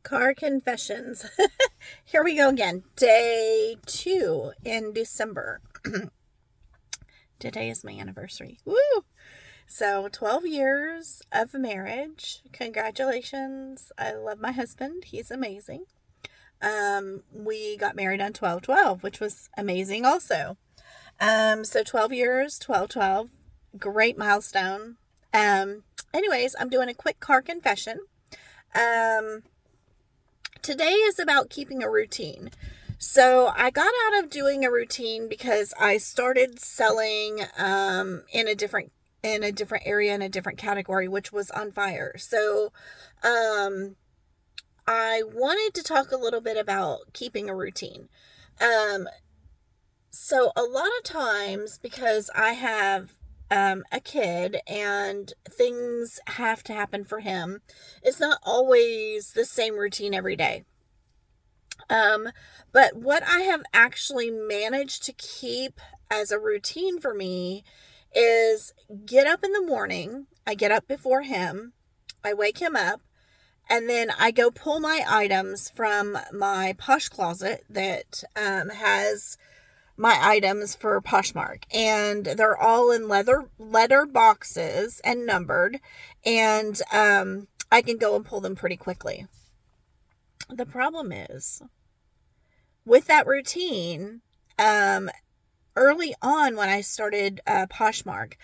Car confessions. Here we go again. Day 2 in December. Today is my anniversary. Woo! So, 12 years of marriage. Congratulations. I love my husband. He's amazing. We got married on 12/12, which was amazing also. So 12 years, 12/12. Great milestone. Anyways, I'm doing a quick car confession. Today is about keeping a routine. So I got out of doing a routine because I started selling in a different area, in a different category, which was on fire. So I wanted to talk a little bit about keeping a routine. So a lot of times, because I have a kid and things have to happen for him, it's not always the same routine every day. But what I have actually managed to keep as a routine for me is get up in the morning. I get up before him. I wake him up. And then I go pull my items from my Posh Closet that has my items for Poshmark, and they're all in leather boxes and numbered, and I can go and pull them pretty quickly. The problem is with that routine, early on when I started Poshmark,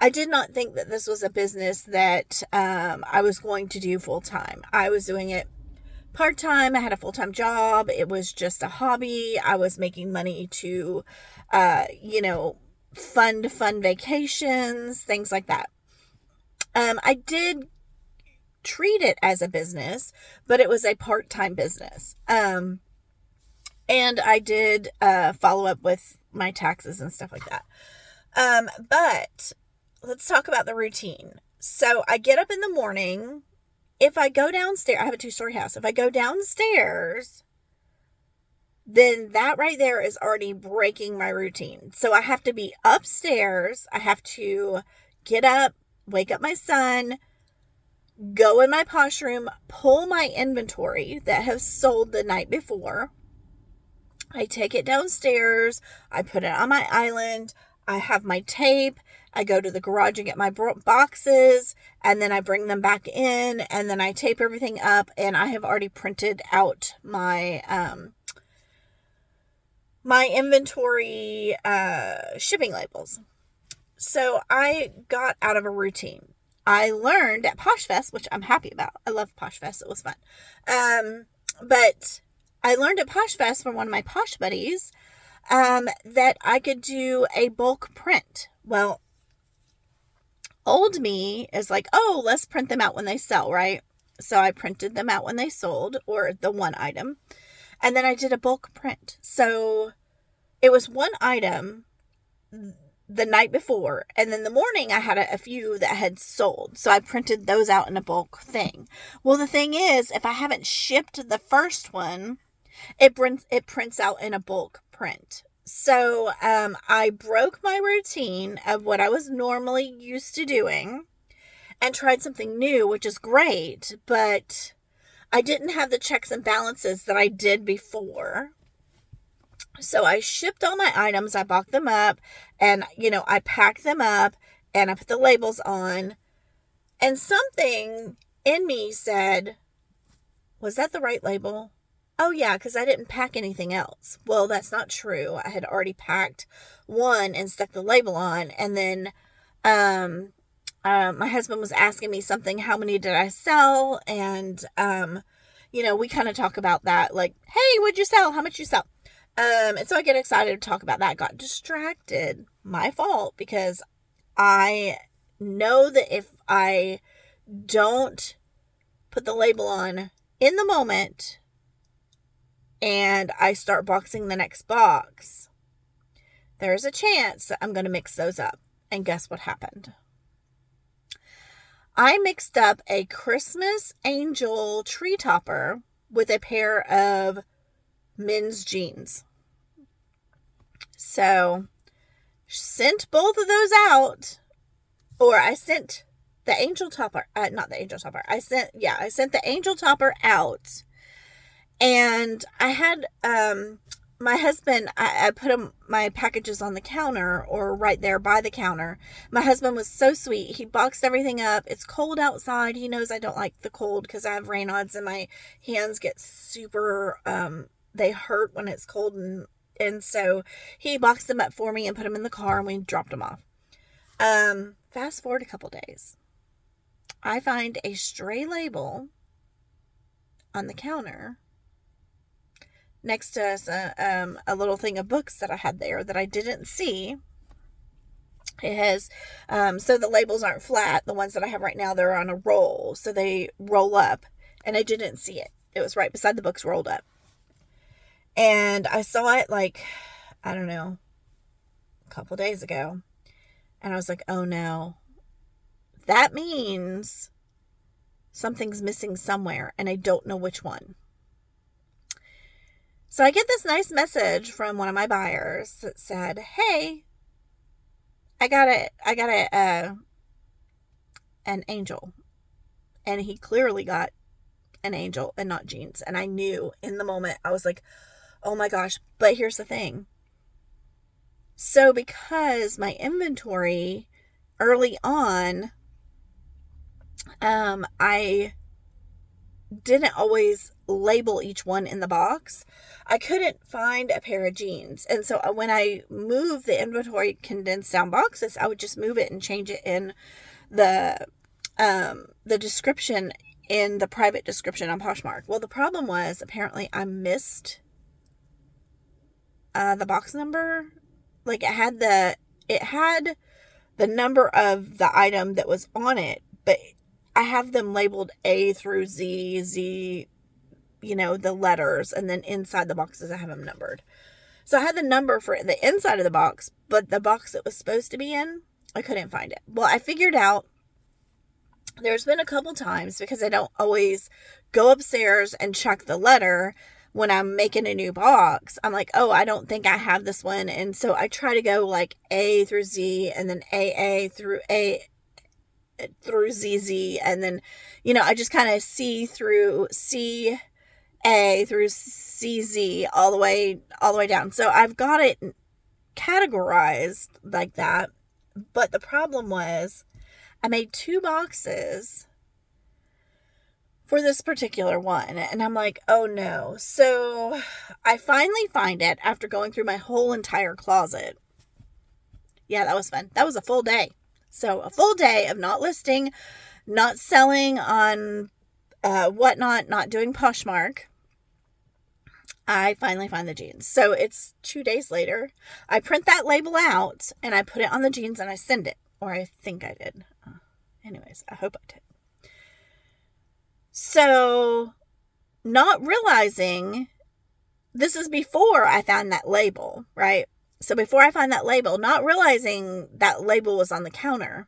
I did not think that this was a business that I was going to do full time. I was doing it part-time. I had a full-time job. It was just a hobby. I was making money to, fund fun vacations, things like that. I did treat it as a business, but it was a part-time business. And I did follow up with my taxes and stuff like that. But let's talk about the routine. So I get up in the morning. If I go downstairs, I have a 2-story house. If I go downstairs, then that right there is already breaking my routine. So I have to be upstairs. I have to get up, wake up my son, go in my posh room, pull my inventory that has sold the night before. I take it downstairs. I put it on my island. I have my tape. I go to the garage and get my boxes, and then I bring them back in, and then I tape everything up, and I have already printed out my my inventory shipping labels. So I got out of a routine. I learned at PoshFest, which I'm happy about. I love PoshFest. It was fun. But I learned at PoshFest from one of my Posh buddies that I could do a bulk print. Well, old me is like, oh, let's print them out when they sell, right? So I printed them out when they sold, or the one item. And then I did a bulk print. So it was one item the night before, and then the morning I had a few that had sold. So I printed those out in a bulk thing. Well, the thing is, if I haven't shipped the first one, it prints out in a bulk print. So I broke my routine of what I was normally used to doing and tried something new, which is great, but I didn't have the checks and balances that I did before. So I shipped all my items, I boxed them up, and, I packed them up, and I put the labels on, and something in me said, was that the right label? Oh, yeah, because I didn't pack anything else. Well, that's not true. I had already packed one and stuck the label on. And then my husband was asking me something, how many did I sell? And, we kind of talk about that, like, hey, what'd you sell? How much you sell? And so I get excited to talk about that. Got distracted. My fault, because I know that if I don't put the label on in the moment, and I start boxing the next box, there's a chance that I'm going to mix those up. And guess what happened? I mixed up a Christmas Angel tree topper with a pair of men's jeans. So, sent both of those out, or I sent the angel topper, not the angel topper. I sent the angel topper out And I had, my husband, I put my packages on the counter or right there by the counter. My husband was so sweet. He boxed everything up. It's cold outside. He knows I don't like the cold because I have Raynaud's and my hands get super, they hurt when it's cold. And so he boxed them up for me and put them in the car and we dropped them off. Fast forward a couple days. I find a stray label on the counter next to us, a little thing of books that I had there that I didn't see. It has, so the labels aren't flat. The ones that I have right now, they're on a roll. So they roll up and I didn't see it. It was right beside the books rolled up. And I saw it like, I don't know, a couple days ago. And I was like, oh no, that means something's missing somewhere and I don't know which one. So I get this nice message from one of my buyers that said, hey, I got an Angel. And he clearly got an Angel and not jeans. And I knew in the moment, I was like, oh my gosh. But here's the thing. So because my inventory early on, I didn't always label each one in the box. I couldn't find a pair of jeans. And so when I moved the inventory condensed down boxes, I would just move it and change it in the description, in the private description on Poshmark. Well, the problem was apparently I missed the box number. Like it had the number of the item that was on it, but I have them labeled A through Z, the letters, and then inside the boxes I have them numbered. So I had the number for the inside of the box, but the box it was supposed to be in, I couldn't find it. Well, I figured out there's been a couple times, because I don't always go upstairs and check the letter when I'm making a new box. I'm like, oh, I don't think I have this one. And so I try to go like A through Z and then AA through ZZ. And then, I just kind of see through CA through CZ all the way down. So I've got it categorized like that. But the problem was I made 2 boxes for this particular one. And I'm like, oh no. So I finally find it after going through my whole entire closet. Yeah, that was fun. That was a full day. So a full day of not listing, not selling on whatnot, not doing Poshmark. I finally find the jeans. So it's 2 days later. I print that label out and I put it on the jeans and I send it. Or I think I did. Anyways, I hope I did. So, not realizing, this is before I found that label, right? So before I find that label, not realizing that label was on the counter.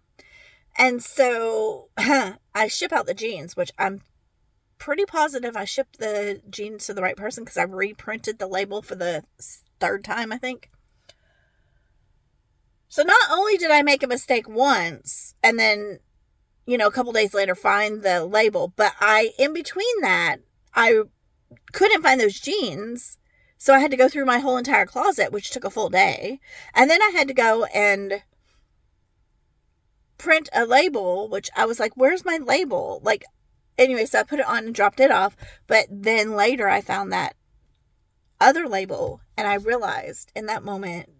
And so I ship out the jeans, which I'm pretty positive I shipped the jeans to the right person because I reprinted the label for the 3rd time, I think. So not only did I make a mistake once and then, a couple days later find the label, but in between that, I couldn't find those jeans. So I had to go through my whole entire closet, which took a full day. And then I had to go and print a label, which I was like, where's my label? Anyway, so I put it on and dropped it off. But then later I found that other label and I realized in that moment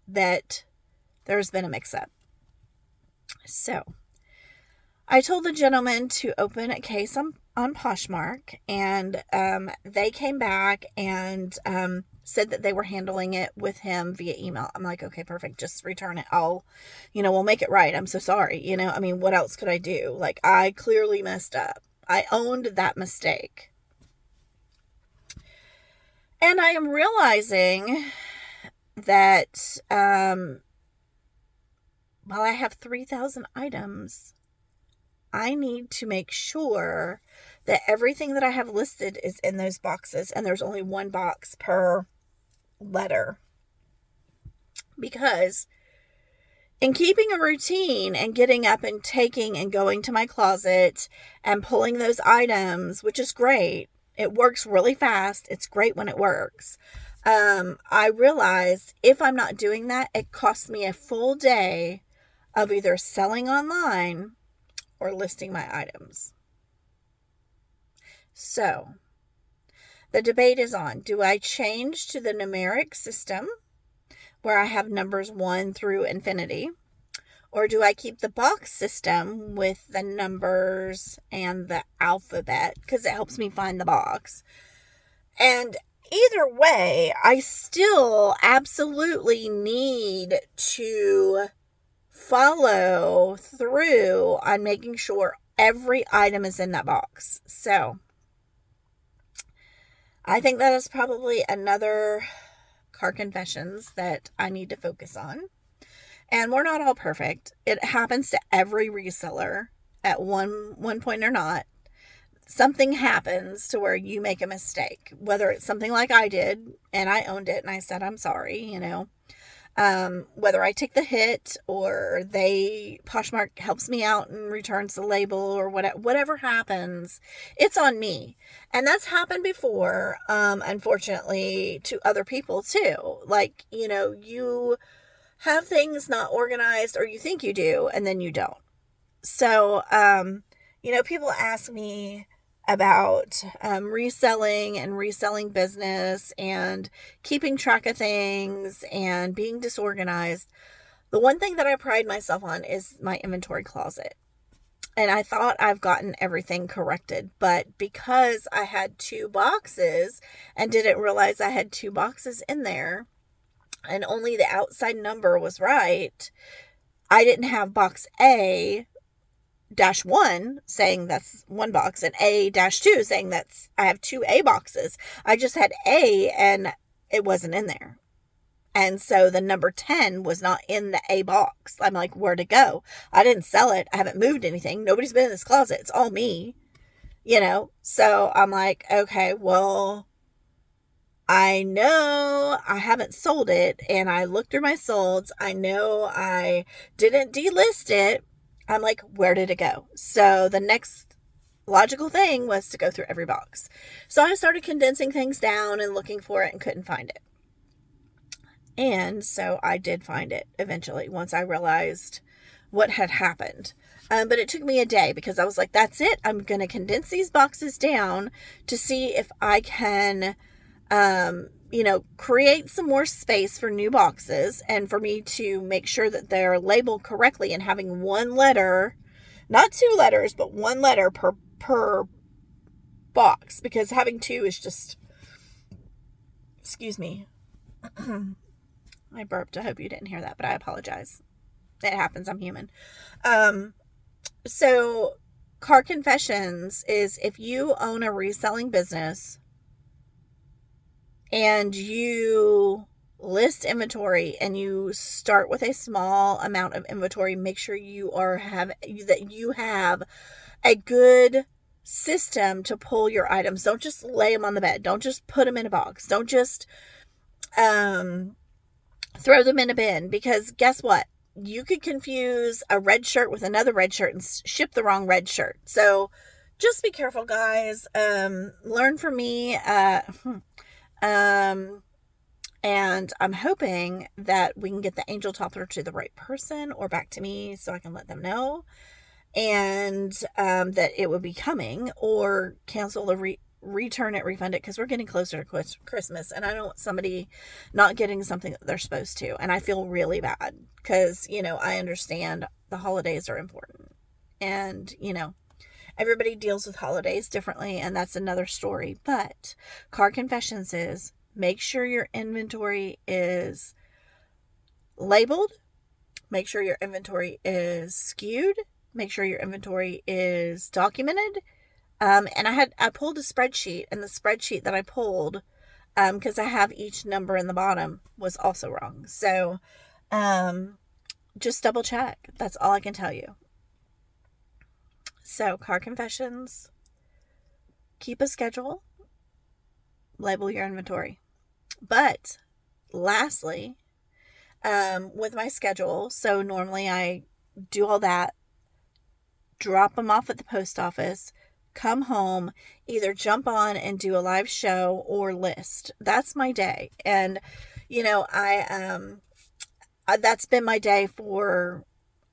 that there's been a mix-up. So I told the gentleman to open a case on Poshmark, and they came back and said that they were handling it with him via email. I'm like, okay, perfect. Just return it. We'll make it right. I'm so sorry. What else could I do? I clearly messed up. I owned that mistake. And I am realizing that while I have 3,000 items, I need to make sure that everything that I have listed is in those boxes, and there's only 1 box per letter. Because in keeping a routine and getting up and taking and going to my closet and pulling those items, which is great, It works really fast. It's great when it works. I realized if I'm not doing that, it costs me a full day of either selling online or listing my items. So the debate is on, do I change to the numeric system where I have numbers 1 through infinity? Or do I keep the box system with the numbers and the alphabet because it helps me find the box? And either way, I still absolutely need to follow through on making sure every item is in that box. So I think that is probably another car confessions that I need to focus on. And we're not all perfect. It happens to every reseller at one point or not. Something happens to where you make a mistake, whether it's something like I did and I owned it and I said, I'm sorry, whether I take the hit or Poshmark helps me out and returns the label or whatever happens, it's on me. And that's happened before, unfortunately, to other people too. Like, you have things not organized, or you think you do, and then you don't. So, people ask me about reselling business and keeping track of things and being disorganized. The one thing that I pride myself on is my inventory closet. And I thought I've gotten everything corrected, but because I had 2 boxes and didn't realize I had 2 boxes in there and only the outside number was right, I didn't have box A -1 saying that's 1 box and A-2 saying I have 2 A boxes. I just had A and it wasn't in there. And so the number 10 was not in the A box. I'm like, where'd it go? I didn't sell it. I haven't moved anything. Nobody's been in this closet. It's all me, So I'm like, okay, well, I know I haven't sold it. And I looked through my solds. I know I didn't delist it. I'm like, where did it go? So the next logical thing was to go through every box. So I started condensing things down and looking for it and couldn't find it. And so I did find it eventually once I realized what had happened. But it took me a day because I was like, that's it. I'm going to condense these boxes down to see if I can, create some more space for new boxes and for me to make sure that they're labeled correctly and having 1 letter, not 2 letters, but 1 letter per box, because having 2 is just, excuse me. I burped. I hope you didn't hear that, but I apologize. It happens. I'm human. So car confessions is if you own a reselling business and you list inventory and you start with a small amount of inventory, make sure you have a good system to pull your items. Don't just lay them on the bed. Don't just put them in a box. Don't just throw them in a bin, because guess what? You could confuse a red shirt with another red shirt and ship the wrong red shirt. So just be careful, guys. Learn from me. And I'm hoping that we can get the angel topper to the right person or back to me so I can let them know. And that it will be coming, or cancel the return it, refund it, because we're getting closer to Christmas and I don't want somebody not getting something that they're supposed to. And I feel really bad because, I understand the holidays are important and, everybody deals with holidays differently, and that's another story. But car confessions is make sure your inventory is labeled, make sure your inventory is skewed, make sure your inventory is documented. And I pulled a spreadsheet, and the spreadsheet that I pulled, because I have each number in the bottom, was also wrong. So, just double check. That's all I can tell you. So, car confessions, keep a schedule, label your inventory. But lastly, with my schedule, so normally I do all that, drop them off at the post office, come home, either jump on and do a live show or list. That's my day. And, that's been my day for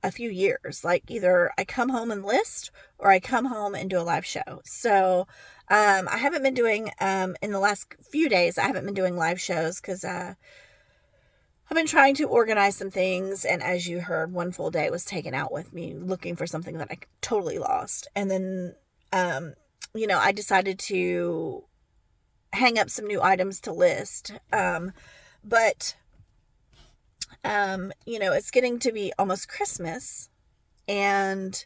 a few years. Like, either I come home and list or I come home and do a live show. So, I haven't been doing, in the last few days, I haven't been doing live shows because, I've been trying to organize some things, and as you heard, one full day was taken out with me looking for something that I totally lost. And then, I decided to hang up some new items to list. But, it's getting to be almost Christmas, and,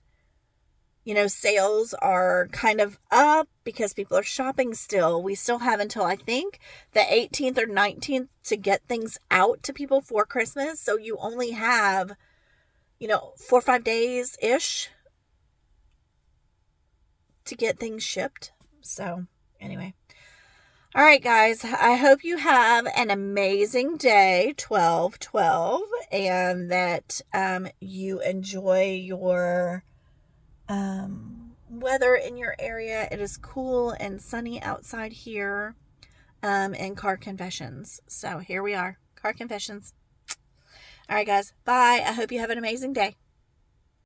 sales are kind of up because people are shopping still. We still have until, I think, the 18th or 19th to get things out to people for Christmas. So you only have, 4 or 5 days-ish to get things shipped. So, anyway. All right, guys. I hope you have an amazing day, 12/12, and that you enjoy your weather in your area. It is cool and sunny outside here in Car Confessions. So here we are, Car Confessions. All right, guys. Bye. I hope you have an amazing day.